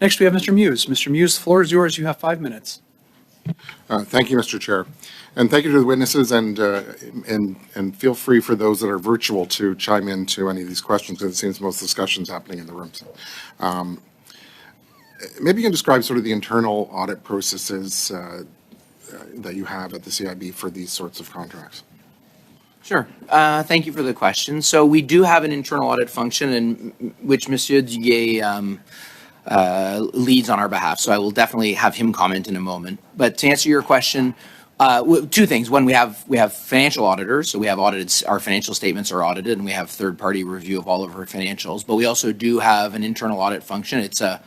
Next, we have Mr. Muse. Mr. Muse, the floor is yours. You have 5 minutes. Thank you, Mr. Chair. And thank you to the witnesses, and feel free for those that are virtual to chime in to any of these questions, because it seems most discussions happening in the room. So, maybe you can describe sort of the internal audit processes that you have at the CIB for these sorts of contracts. Sure. Thank you for the question. So we do have an internal audit function, in which Monsieur Duguay leads on our behalf. So I will definitely have him comment in a moment. But to answer your question, two things. One, we have financial auditors, so we have audited, our financial statements are audited, and we have third-party review of all of our financials. But we also do have an internal audit function. It's a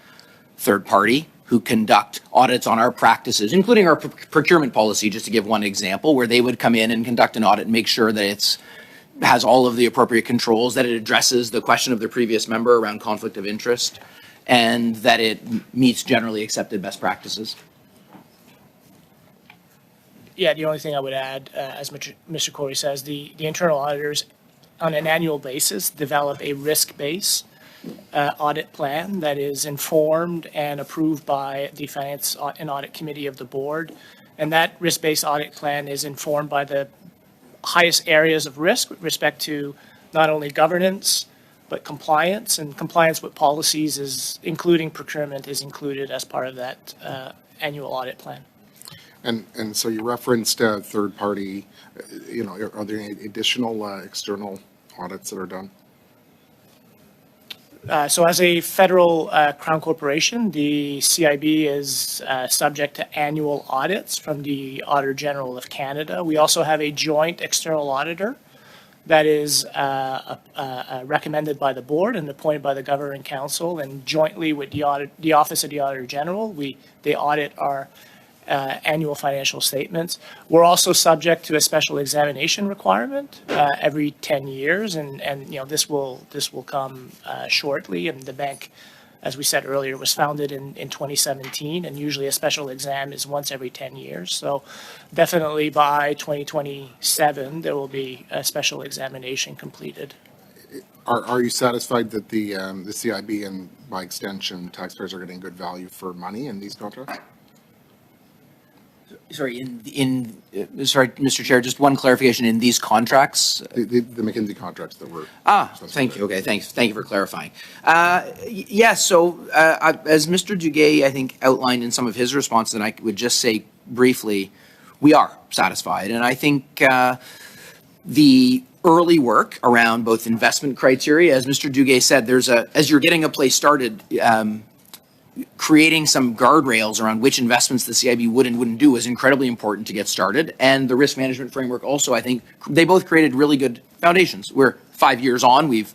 third party who conduct audits on our practices, including our procurement policy, just to give one example, where they would come in and conduct an audit and make sure that it's has all of the appropriate controls, that it addresses the question of the previous member around conflict of interest, and that it meets generally accepted best practices. Yeah, the only thing I would add, as Mr. Corey says, the internal auditors on an annual basis develop a risk-based audit plan that is informed and approved by the Finance and Audit Committee of the board. And that risk-based audit plan is informed by the highest areas of risk with respect to not only governance, but compliance. And compliance with policies, is including procurement, is included as part of that annual audit plan. And so you referenced third party, are there any additional external audits that are done? So as a federal Crown corporation, the CIB is subject to annual audits from the Auditor General of Canada. We also have a joint external auditor that is recommended by the board and appointed by the Governing Council, and jointly with the Office of the Auditor General, they audit our annual financial statements. We're also subject to a special examination requirement every 10 years, and this will come shortly. And the bank, as we said earlier, was founded in 2017, and usually a special exam is once every 10 years. So definitely by 2027, there will be a special examination completed. Are you satisfied that the CIB and by extension taxpayers are getting good value for money in these contracts? Sorry, sorry, Mr. Chair, just one clarification in these contracts. The McKinsey contracts that were. Thank you. Okay, thanks. Thank you for clarifying. Yes, so as Mr. Duguay, I think, outlined in some of his responses, and I would just say briefly, we are satisfied. And I think the early work around both investment criteria, as Mr. Duguay said, as you're getting a place started, creating some guardrails around which investments the CIB would and wouldn't do is incredibly important to get started. And the risk management framework also, I think, they both created really good foundations. We're 5 years on, we've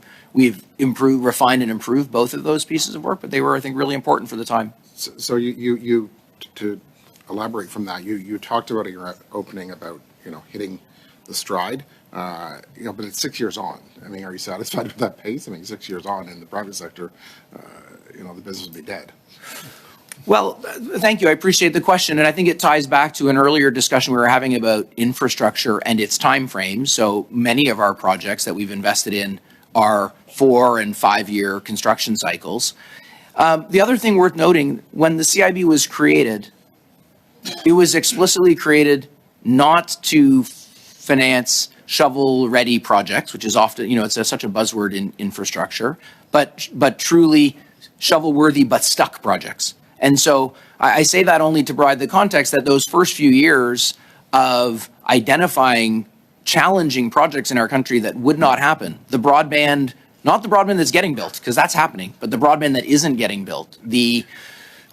improved, refined, and improved both of those pieces of work, but they were, I think, really important for the time. So you to elaborate from that, you talked about in your opening about hitting the stride, but it's 6 years on. I mean, are you satisfied with that pace? I mean, 6 years on in the private sector, the business would be dead. Well, thank you. I appreciate the question. And I think it ties back to an earlier discussion we were having about infrastructure and its time frame. So many of our projects that we've invested in are 4 and 5 year construction cycles. The other thing worth noting, when the CIB was created, it was explicitly created not to finance shovel-ready projects, which is often, it's such a buzzword in infrastructure, but truly shovel-worthy but stuck projects. And so I say that only to provide the context that those first few years of identifying challenging projects in our country that would not happen, the broadband, not the broadband that's getting built, because that's happening, but the broadband that isn't getting built, the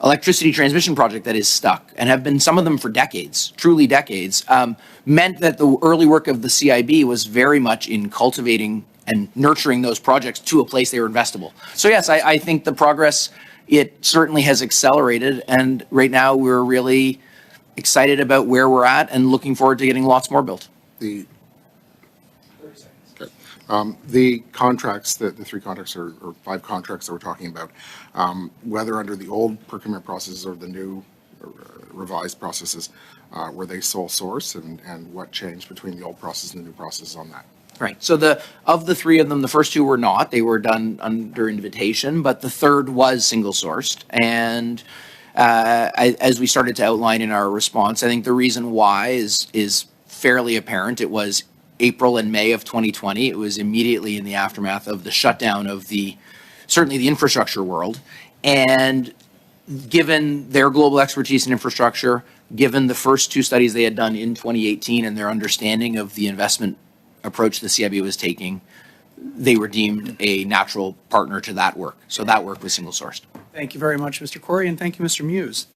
electricity transmission project that is stuck, and have been some of them for decades, truly decades, meant that the early work of the CIB was very much in cultivating and nurturing those projects to a place they were investable. So yes, I think the progress, it certainly has accelerated, and right now we're really excited about where we're at and looking forward to getting lots more built. The contracts, the 3 contracts or 5 contracts that we're talking about, whether under the old procurement processes or the new revised processes, were they sole source, and what changed between the old process and the new process on that? Right. So of the three of them, the first two were not. They were done under invitation, but the third was single sourced. And as we started to outline in our response, I think the reason why is fairly apparent. It was April and May of 2020. It was immediately in the aftermath of the shutdown of certainly the infrastructure world. And given their global expertise in infrastructure, given the first two studies they had done in 2018 and their understanding of the investment approach the CIB was taking, they were deemed a natural partner to that work. So that work was single sourced. Thank you very much, Mr. Corey, and thank you, Mr. Muse.